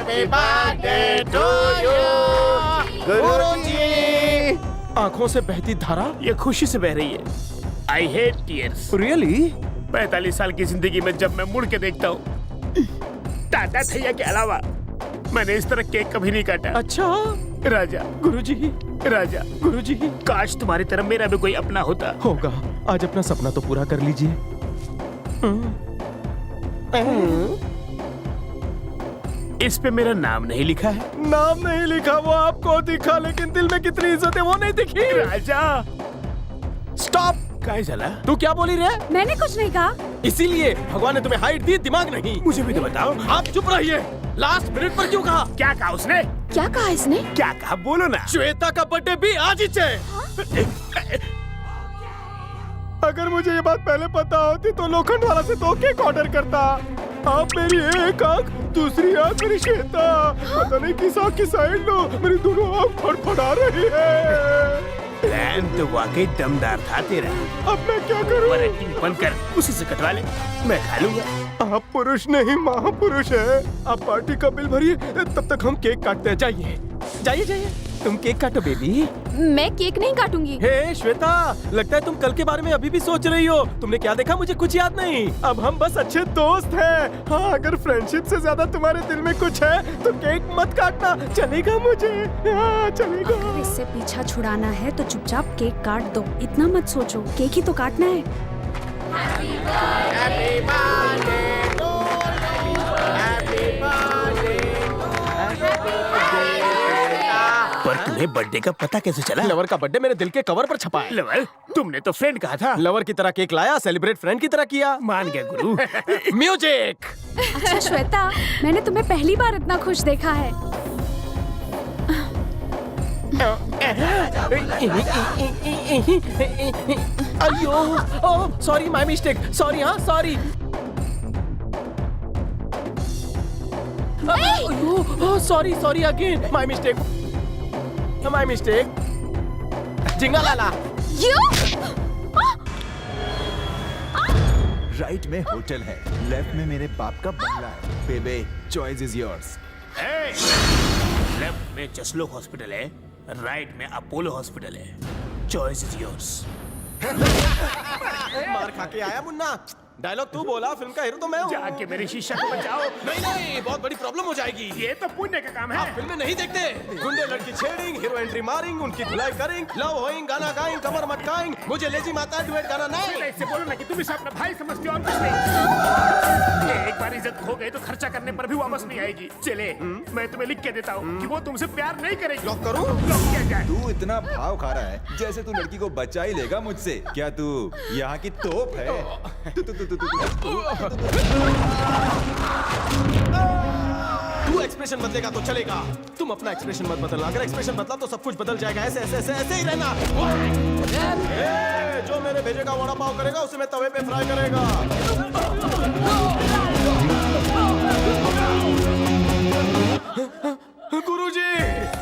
Happy birthday to you गुरुजी। आंखों से बहती धारा ये खुशी से बह रही है। I hate tears. रियली? 45 साल की जिंदगी में जब मैं मुड़ के देखता हूँ, टाटा थैया के अलावा मैंने इस तरह केक कभी नहीं काटा। अच्छा राजा, गुरुजी, राजा, गुरुजी, काश तुम्हारी तरह मेरा भी कोई अपना होता। होगा। आज अपना सपना तो पूरा कर लीजिए। इस पे मेरा नाम नहीं लिखा है। नाम नहीं लिखा, वो आपको दिखा, लेकिन दिल में कितनी इज्जत है वो नहीं दिखी। राजा स्टॉप। काय चला? तू क्या बोली रे? मैंने कुछ नहीं कहा। इसीलिए भगवान ने तुम्हें हाइट दी, दिमाग नहीं। मुझे भी तो बताओ। आप चुप रहिए। लास्ट मिनट पर क्यों कहा? क्या कहा उसने? क्या कहा इसने? क्या कहा बोलो ना। श्वेता का बर्थडे भी आज ही है। अगर मुझे ये बात पहले पता होती तो लोखंड वाला से तो केक ऑर्डर करता। आप मेरी एक आंख, दूसरी आंख मेरी श्वेता। पता नहीं किस आंख की साइड लो, मेरी दोनों आंख फड़फड़ा रही है। प्लान तो वाकई दमदार था तेरा। अब मैं क्या करूं? और एक्टिंग बंद कर, उसी से कटवा ले, मैं खा लूंगा। आप पुरुष नहीं महापुरुष है। आप पार्टी का बिल भरिए, तब तक हम केक काटते हैं। जाइए जाइए जाइए, तुम केक काटो बेबी। मैं केक नहीं काटूंगी। हे श्वेता, लगता है तुम कल के बारे में अभी भी सोच रही हो। तुमने क्या देखा मुझे कुछ याद नहीं। अब हम बस अच्छे दोस्त हैं। हाँ, अगर फ्रेंडशिप से ज्यादा तुम्हारे दिल में कुछ है तो केक मत काटना, चलेगा मुझे? हाँ चलेगा। अगर इससे पीछा छुड़ाना है तो चुपचाप केक काट दो, इतना मत सोचो, केक ही तो काटना है। Happy birthday to you, happy birthday. पर तुम्हें बर्थडे का पता कैसे चला? लवर का बर्थडे मेरे दिल के कवर पर छपा है। लवर, तुमने तो फ्रेंड कहा था। लवर की तरह केक लाया, सेलिब्रेट फ्रेंड की तरह किया। मान गया गुरु। म्यूजिक। अच्छा श्वेता, मैंने तुम्हें पहली बार इतना खुश देखा है। अयो, oh sorry, my mistake. Sorry, हाँ सॉरी। अयो, sorry sorry again, my mistake, my mistake. जिंगा लाला। राइट में होटल है, लेफ्ट में मेरे बाप का बंगला है। बेबे, चॉइस इज योर्स। लेफ्ट में जसलोक हॉस्पिटल है, राइट में अपोलो हॉस्पिटल है। Choice is yours. मार खा के आया मुन्ना। डायलॉग तू बोला, फिल्म का हीरो तो मैं हूँ। जाके मेरी शीशा को बचाओ। नहीं नहीं, बहुत बड़ी प्रॉब्लम हो जाएगी। ये तो पुण्य का काम है। आप फिल्में नहीं देखते? गुंडे लड़की छेड़ेंगे, हीरो एंट्री मारेंगे, उनकी धुलाई करेंगे, लव होएंगे, गाना गाएंगे, कमर मटकाएंगे। मुझे लेजी माता डुएट गाना नहीं। ऐसे बोलो ना कि तुम इसे अपना भाई समझते हो और कुछ नहीं। एक बार इज्जत खो गई तो खर्चा करने पर भी वापस नहीं आएगी। चले, मैं तुम्हें लिख के देता हूँ कि वो तुमसे प्यार नहीं करेगी। लॉक करूं? लॉक किया जाए। तू इतना भाव खा रहा है जैसे तू लड़की को बचा ही लेगा मुझसे। क्या तू यहाँ की तोप है? तू एक्सप्रेशन बदलेगा तो चलेगा, तुम अपना एक्सप्रेशन मत बदलना। अगर एक्सप्रेशन बदला तो सब कुछ बदल जाएगा। ऐसे ऐसे ऐसे ऐसे ही रहना। जो मेरे भेजेगा वड़ा पाव करेगा, उसे मैं तवे पे फ्राई करेगा। गुरुजी,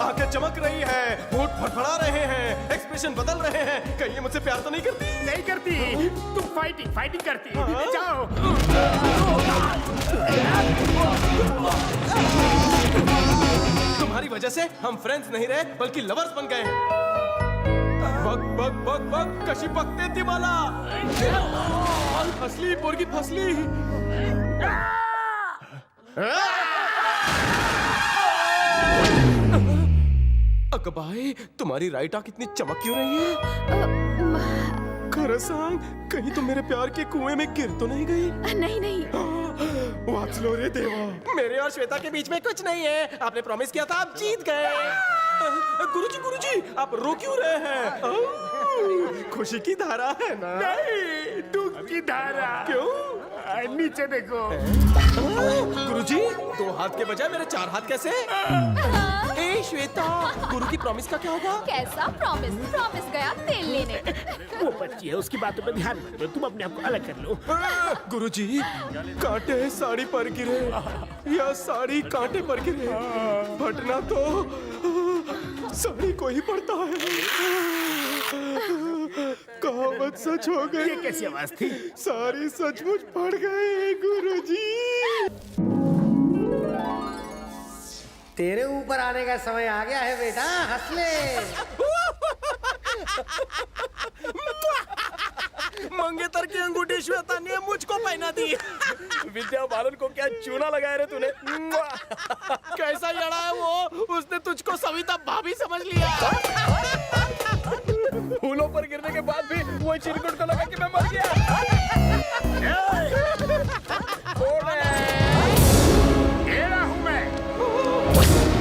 आंखें चमक रही है, होंठ फड़फड़ा रहे हैं, एक्सप्रेशन बदल रहे हैं। कहीं ये मुझसे प्यार तो नहीं करती? नहीं करती। तुम फाइटिंग करती। जाओ। तुम्हारी वजह से हम फ्रेंड्स नहीं रहे बल्कि लवर्स बन गए हैं। बग बग बग बग कशी बगते ती मला। फसली पोरगी फसली। अकबाई, तुम्हारी राइट आंख इतनी चमक क्यों रही है? खरं सांग, कहीं तुम मेरे प्यार के कुएं में गिर तो नहीं गई? नहीं नहीं। वाचलो रे देवा, मेरे और श्वेता के बीच में कुछ नहीं है। आपने प्रॉमिस किया था, आप जीत गए। गुरुजी गुरुजी, आप रो क्यों रहे हैं? खुशी की धारा है ना? नहीं, दुख की धारा। क्यों? नीचे देखो। गुरुजी, 2 हाथ के बजाय मेरे 4 हाथ कैसे? ए श्वेता, गुरु की प्रॉमिस का क्या होगा? कैसा प्रॉमिस? प्रॉमिस गया तेल लेने। वो बच्ची है, उसकी बातों पे ध्यान मत दो। तुम अपने आप को अलग कर लो। गुरुजी, कांटे साड़ी पर गिरे या साड़ी कांटे पर गिरे, फटना तो साड़ी को ही पड़ता है। कहावत सच हो गई। ये कैसी आवाज थी? सारी सचमुच पड़ गए गुरुजी। तेरे ऊपर आने का समय आ गया है बेटा, हंस ले। मंगेतर की अंगूठी श्वेता ने मुझको पहना दी। विद्या बालन को क्या चूना लगाया रे तूने? कैसा लड़ा है वो, उसने तुझको सविता भाभी समझ लिया। फूलों पर गिरने के बाद भी वो चिरकुट को लगा कि मैं मर गया। ये रहा हूँ मैं,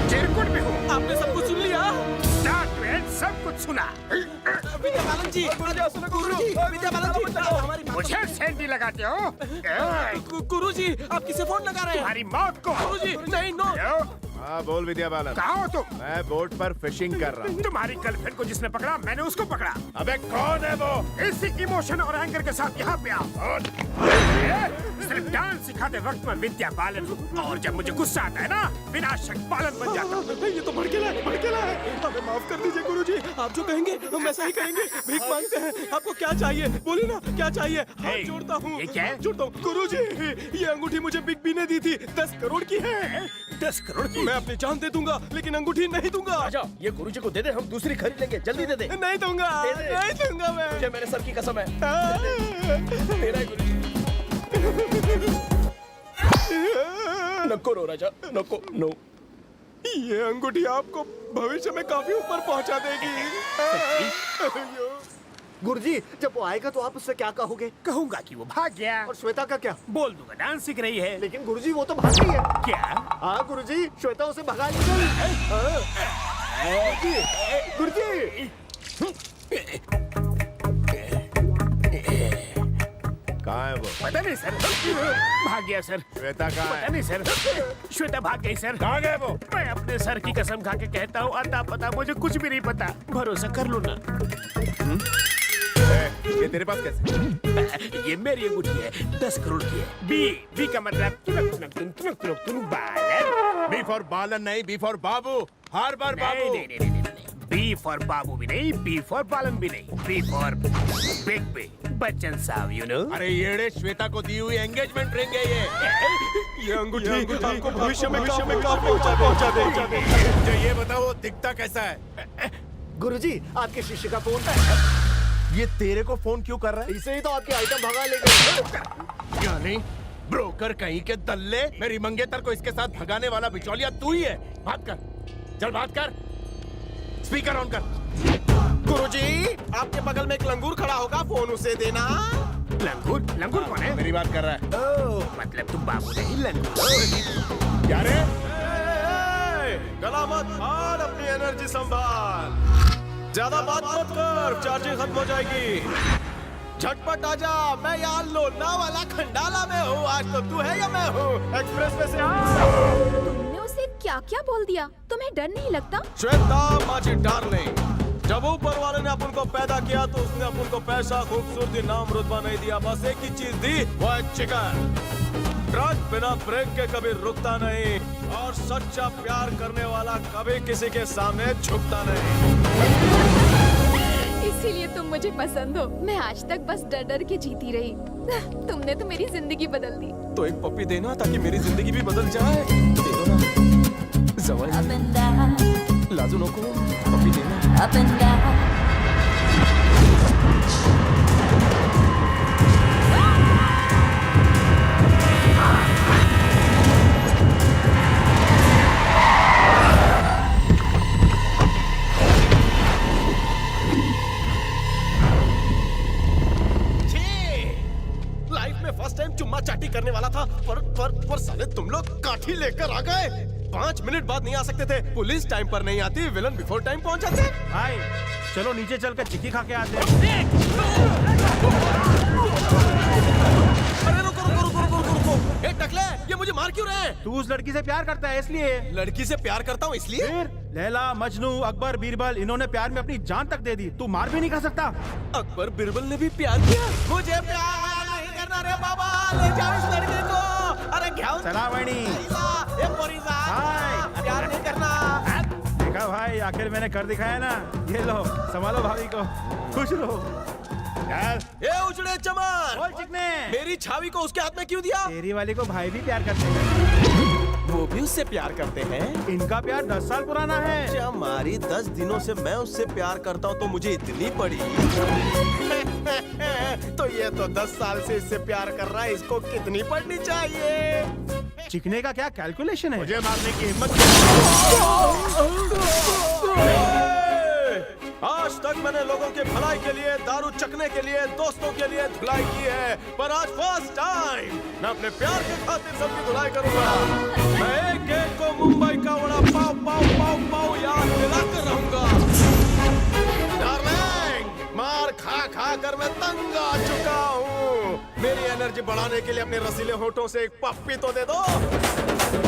चिरकुट भी हूँ। आपने सब कुछ सुन लिया? सब कुछ सुना। विद्या बालन जी, गुरुजी, विद्या बालन जी, हमारी मुझे सेंटी लगाते हो? गुरुजी, आप किसे फोन लगा रहे हैं? तुम्हारी मौत को। गुरुजी, नहीं, नो। हाँ बोल विद्या बालन। कहाँ हो तुम? मैं बोट पर फिशिंग कर रहा हूँ। तुम्हारी गर्लफ्रेंड को जिसने पकड़ा, मैंने उसको पकड़ा। अबे कौन है वो? इसी इमोशन और एंगर के साथ यहाँ पे आओ। सिर्फ डांस सिखाते वक्त में विद्या बालन हूँ, और जब मुझे गुस्सा आता है ना, विनाशक बालन बन जाता हूँ। ये तो भड़केला है। हमें माफ कर दीजिए गुरुजी, आप जो कहेंगे हम वैसा ही करेंगे। भीख मांगते हैं, आपको क्या चाहिए? बोलिए ना, क्या चाहिए? हाथ Hey, जोड़ता हूँ। ये क्या है? जोड़ता हूँ। गुरुजी, ये अंगूठी मुझे बिग बी ने दी थी, 10 करोड़ की है। 10 करोड़ की? मैं अपनी जान दे दूंगा, लेकिन अंगूठी नहीं दूंगा। राजा, ये गुरुजी को दे दे, हम दूसरी खरीद लेंगे, जल्दी दे दे। नहीं दूंगा, नहीं दूंगा मैं। मुझे मेरे सर की कसम है, मेरा है गुरुजी। नको रो राजा, नको, नो। ये अंगूठी आपको भविष्य में काफी ऊपर पहुंचा देगी। गुरुजी, जब वो आएगा तो आप उससे क्या कहोगे? कहूंगा कि वो भाग गया, और श्वेता का क्या? बोल दूंगा डांस सीख रही है। लेकिन गुरुजी वो तो भाग गई है। क्या? हाँ गुरुजी, श्वेता उसे भगा ली गई। गुरुजी, कहाँ है वो? पता नहीं सर, भाग गया सर। श्वेता कहाँ पता है? नहीं सर, श्वेता भाग गई सर। कहाँ गए वो? मैं अपने सर की कसम खा के कहता हूँ, अता पता मुझे कुछ भी नहीं पता। भरोसा कर लो ना। ये तेरे पास कैसे? ये मेरी अंगूठी है, 10 करोड़ की है। बी का मतलब तुनक बालन। बी फॉर बालन नहीं, बी फॉर बाबू। हर बार बाबू। नहीं। बी फॉर बाबू भी नहीं, बी फॉर बालन भी नहीं, B for big B, Bachchan साहब, यू नो। अरे येड़े, श्वेता को दी हुई एंगेजमेंट रिंग है ये अंगूठी आपको भविष्य में काफी ऊंचा पहुंचा देगी। जो ये बताओ, वो दिखता कैसा है? गुरुजी, आपके शिष्य का फोन। ये तेरे को फोन क्यों कर रहा है? इसे ही तो आपके आइटम भगा ले गए। यानी ब्रोकर कहीं के दल्ले, मेरी मंगेतर को इसके साथ भगाने वाला बिचौलिया तू ही है। बात कर, चल बात कर। स्पीकर ऑन कर। गुरुजी, आपके बगल में एक लंगूर खड़ा होगा, फोन उसे देना। लंगूर कौन है? मेरी बात कर रहा है। ओह, मतलब तुम बाबू नहीं, लंगूर। क्या रे? गला मत फाड़, अपनी एनर्जी संभाल। ज्यादा बात मत कर, चार्जिंग खत्म हो जाएगी। झटपट आजा, मैं यहाँ लोना वाला खंडाला में हूँ। आज तो तू है या मैं हूँ? एक्सप्रेस वे से तुमने उसे क्या क्या बोल दिया? तुम्हें डर नहीं लगता? श्वेता माजी डार्लिंग, जब ऊपर वाले ने अपन को पैदा किया तो उसने अपन को पैसा, खूबसूरती, नाम, रुतबा नहीं दिया। बस एक ही चीज दी, वो है चिकन। ट्रक बिना ब्रेक के कभी रुकता नहीं, और सच्चा प्यार करने वाला कभी किसी के सामने झुकता नहीं। इसीलिए तुम मुझे पसंद हो। मैं आज तक बस डर डर के जीती रही। तुमने तो मेरी जिंदगी बदल दी। तो एक पप्पी देना ताकि मेरी जिंदगी भी बदल जाए। दे दो ना। जवाई लाजो नको, पप्पी देना। लाइफ में फर्स्ट टाइम चुम्मा चाटी करने वाला था, पर साले तुम लोग काठी लेकर आ गए। 5 मिनट बाद नहीं आ सकते थे। पुलिस टाइम पर नहीं आती, विलन बिफोर टाइम पहुंच जाते। भाई चलो नीचे चलकर चिक्की खा के आते हैं। अरे रुको। ए टकले, ये मुझे मार क्यों रहे हैं? तू उस लड़की से प्यार करता है इसलिए। लड़की से प्यार करता हूँ इसलिए? फिर लैला, मजनू, अकबर, बीरबल, इन्होंने प्यार में अपनी जान तक दे दी। तू मार भी नहीं खा सकता। अकबर बीरबल ने भी प्यार किया। मुझे प्यार नहीं करना रे बाबा, ले जाओ इस लड़के को। अरे क्या चला वैनी, प्यार नहीं करना। देखा भाई, आखिर मैंने कर दिखाया ना। ये लो, संभालो भाभी को, खुश रहो। ए उजड़े चमन, बोल चिकने, मेरी छावी को उसके हाथ में क्यों दिया? तेरी वाली को भाई भी प्यार करते हैं। वो भी उससे प्यार करते हैं। इनका प्यार 10 साल पुराना है। हमारी 10 दिनों से मैं उससे प्यार करता हूँ तो मुझे इतनी पड़ी। तो ये तो 10 साल से इससे प्यार कर रहा है, इसको कितनी पड़नी चाहिए? चिकने का क्या कैलकुलेशन है? मुझे मारने की हिम्मत आज तक मैंने लोगों के भलाई के लिए, दारू चखने के लिए, दोस्तों के लिए धुलाई की है, पर आज फर्स्ट टाइम मैं अपने प्यार के खातिर सबकी धुलाई करूंगा। मैं एक एक को मुंबई का वड़ा पाव पाव पाव पाव याद दिलाकर रहूंगा। डार्लिंग, मार खा खा कर मैं तंग आ चुका हूँ। मेरी एनर्जी बढ़ाने के लिए अपने रसीले होठों से एक पप्पी तो दे दो।